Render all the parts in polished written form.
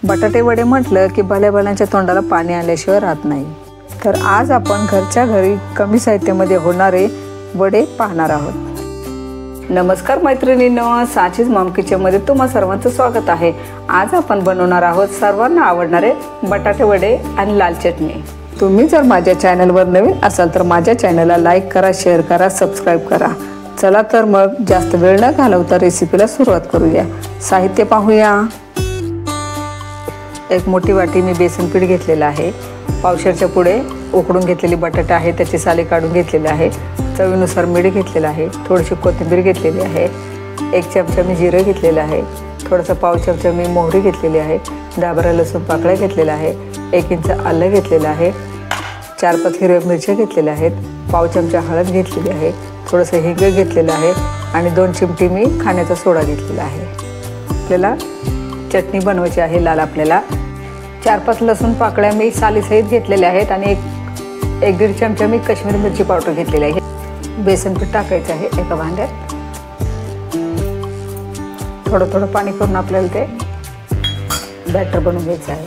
बटाटे वडे म्हटलं की भल्याभल्यांच्या तोंडाला पाणी आल्याशिवाय राहत नाही। तर आज आपण घरच्या घरी कमी साहित्यामध्ये होणारे वडे पाहणार आहोत। नमस्कार मैत्रिणींनो, साचीज मॉम किचनमध्ये तुम्हा सर्वांचं स्वागत आहे। आज आपण बनवणार आहोत सर्वांना आवडणारे बटाटे वडे आणि लाल चटणी। तुम्ही जर माझ्या चॅनलवर नवीन असाल तर माझ्या चॅनलला लाईक करा, शेअर करा, सबस्क्राइब करा। चला तर मग जास्त वेळ न घालवता रेसिपीला सुरुवात करूया। साहित्य पाहूया। एक मोठी वाटी मी बेसन पीठ घेतलेलं आहे। पावशेरच्या पुढे उकडून घेतलेली बटाटे आहे, त्याची साले काढून घेतलेले आहे। चवीनुसार मीठ घेतलेलं आहे, थोडीशी कोथिंबीर घेतलेली आहे, 1 चमचा मी जिरे घेतलेलं आहे, थोडासा पाव चमचा मी मोहरी घेतलेली आहे, 10-12 लसूण पाकळ्या घेतलेल्या आहे, 1 इंच आलं घेतलेलं आहे, 4-5 हिरव्या मिरच्या घेतलेल्या आहेत, पाव चमचा हळद घेतलेली आहे, थोडंसं हिंग घेतलेलं आहे आणि 2 चिमटी मी खाण्याचा सोडा घेतलेला आहे। आपल्याला चटणी बनवायची आहे लाल। आपल्याला 4-5 लसूण पाकळ्या मी सालीसहित घेतलेल्या आहेत आणि 1-1.5 चमचा मी काश्मीरी मिरची पावडर घेतलेली आहे। बेसन पीठ टाकायचं आहे एका भांड्यात। थोडं थोडं पाणी करून आपल्याला ते बॅटर बनवून घ्यायचं आहे।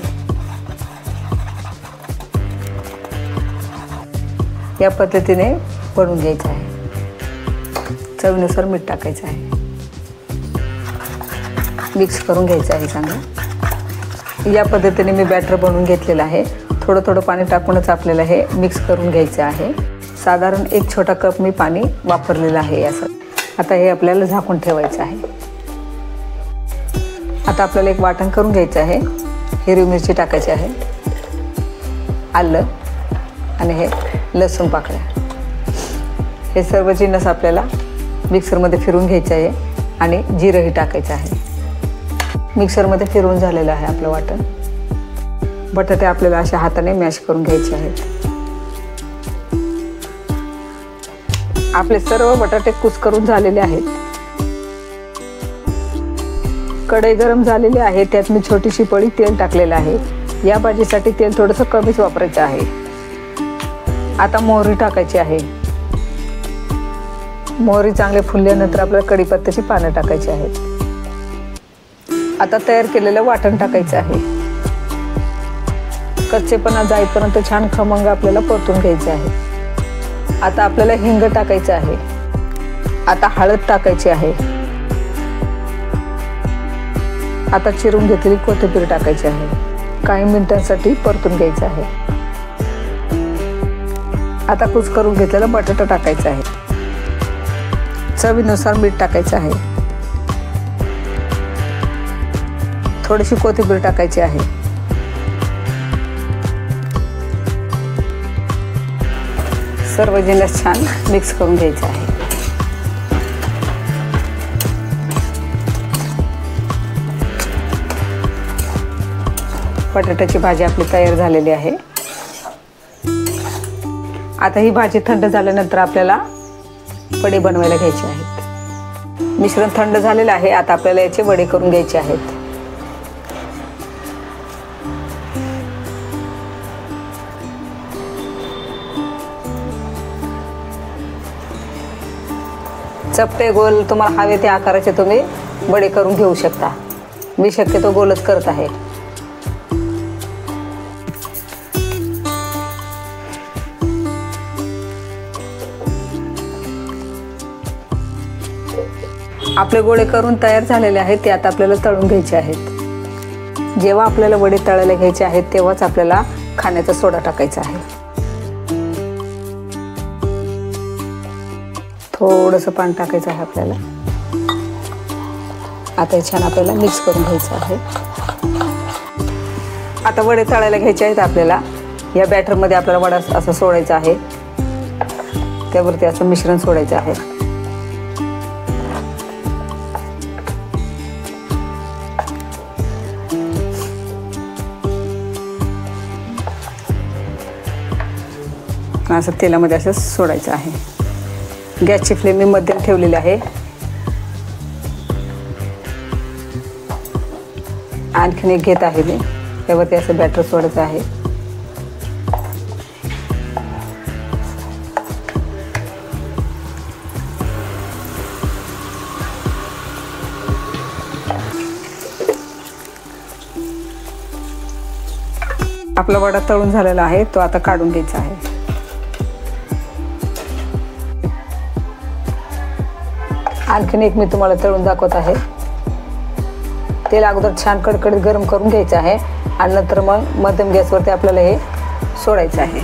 या पद्धतीने बनवून घ्यायचं आहे। चवीनुसार मीठ टाकायचं आहे, मिक्स करून घ्यायचं आहे चांगलं। या पद्धतीने मी बॅटर बनवून घेतलेलं आहे। थोडं थोडं पाणी टाकूनच आपल्याला हे मिक्स करून घ्यायचं आहे। साधारण 1 छोटा कप मी पाणी वापरलेलं आहे यासाठी। आता हे आपल्याला झाकून ठेवायचं आहे। आता आपल्याला एक वाटण करून घ्यायचं आहे। हिरवी मिरची टाकायची आहे, आलं आणि हे लसूण पाकळ्या, हे सर्व जिन्नस आपल्याला मिक्सरमध्ये फिरवून घ्यायचं आहे आणि जिरंही टाकायचं आहे। मिक्सरमध्ये फिरवून झालेलं आहे आपलं वाटण। बटाटे आपल्याला अशा हाताने मॅश करून घ्यायचे आहेत। आपले सर्व बटाटे कुस्करून झालेले आहेत। कढई गरम झालेली आहे, त्यात मी छोटीशी पळी तेल टाकलेलं आहे। या भाजीसाठी तेल थोडंसं कमीच वापरायचं आहे। आता मोहरी टाकायची आहे। मोहरी चांगले फुलल्यानंतर आपल्याला कढीपत्त्याची पानं टाकायची आहेत। आता तयार केलेलं वाटण टाकायचं आहे। कच्चेपणा जाईपर्यंत छान खमंग आपल्याला परतून घ्यायचे आहे। आता आपल्याला हिंग टाकायचं आहे। आता हळद टाकायची आहे। आता चिरून घेतलेली कोथिंबीर टाकायची आहे। काही मिनिटांसाठी परतून घ्यायचं आहे। आता कुस्करून घेतलेला बटाटा टाकायचा आहे। चवीनुसार मीठ टाकायचं आहे। थोडीशी कोथिंबीर टाकायची आहे। सर्व जिन्नस छान मिक्स करून घ्यायचे आहे। बटाट्याची भाजी आपली तयार झालेली आहे। आता ही भाजी थंड झाल्यानंतर आपल्याला वडे बनवायला घ्यायचे आहेत। मिश्रण थंड झालेलं आहे। आता आपल्याला याचे वडे करून घ्यायचे आहेत। चपटे गोल तुम्हाला हवे त्या आकाराचे तुम्ही वडे करून घेऊ शकता। मी शक्यतो गोलच करत आहे। आपले गोळे करून तयार झालेले आहेत, ते आता आपल्याला तळून घ्यायचे आहेत। जेव्हा आपल्याला वडे तळायला घ्यायचे आहेत तेव्हाच आपल्याला खाण्याचा सोडा टाकायचा आहे। थोडंसं पाणी टाकायचं आहे आपल्याला। आता हे छान आपल्याला मिक्स करून घ्यायचं आहे। आता वडे तळायला घ्यायचे आहेत आपल्याला। या बॅटरमध्ये आपल्याला वडा असं सोडायचा आहे, त्यावरती असं मिश्रण सोडायचं आहे। असं तेलामध्ये असं सोडायचं आहे। गॅसची फ्लेम मी मध्यम ठेवलेली आहे। आणखीन एक घेत आहे मी, त्यावरती असं बॅटर सोडायचं आहे। आपला वडा तळून झालेला आहे, तो आता काढून घ्यायचा आहे। आणखीन एक मी तुम्हाला तळून दाखवत आहे। तेल अगोदर छान कडकडीत गरम करून घ्यायचं आहे आणि नंतर मग मध्यम गॅसवरती आपल्याला हे सोडायचं आहे।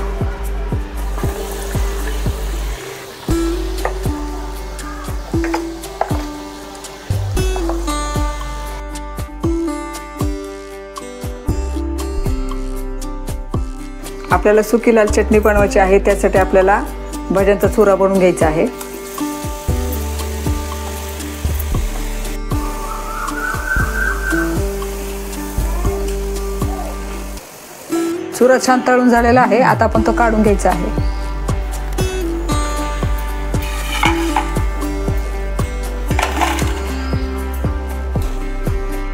आपल्याला सुकी लाल चटणी बनवायची आहे, त्यासाठी आपल्याला भज्यांचा चुरा बनवून घ्यायचा आहे। चुरा छान तळून झालेला आहे, आता आपण तो काढून घ्यायचा आहे।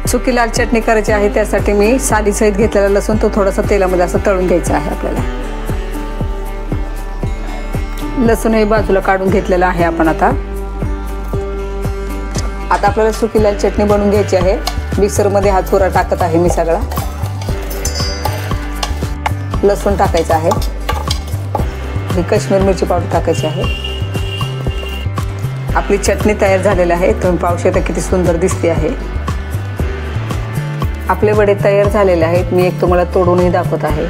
सुकी लाल चटणी करायची आहे, त्यासाठी मी सालीसहित घेतलेला लसूण तो थोडासा तेलामध्ये असं तळून घ्यायचा आहे। आपल्याला लसूण हे बाजूला काढून घेतलेला आहे आपण आता आपल्याला सुकी लाल चटणी बनवून घ्यायची आहे। मिक्सरमध्ये हा चुरा टाकत आहे मी सगळा। लसूण टाकायचं आहे, ही काश्मीर मिरची पावडर टाकायची आहे। आपली चटणी तयार झालेली आहे, तुम्ही पाहू शकता किती सुंदर दिसते आहे। आपले वडे तयार झालेले आहेत, मी एक तुम्हाला तोडूनही दाखवत आहे।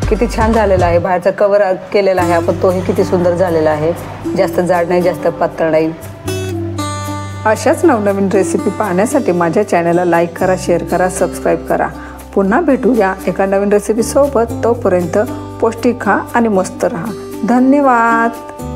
किती छान झालेला आहे, बाहेरचा कवर केलेला आहे आपण, तोही किती सुंदर झालेला आहे। जास्त जाड नाही, जास्त पातळ नाही। अशाच नवनवीन रेसिपी पाहण्यासाठी माझ्या चॅनलला लाईक करा, शेअर करा, सबस्क्राईब करा। पुन्हा भेटूया एका नवीन रेसिपी सोबत। तोपर्यंत पौष्टिक खा आणि मस्त रहा। धन्यवाद।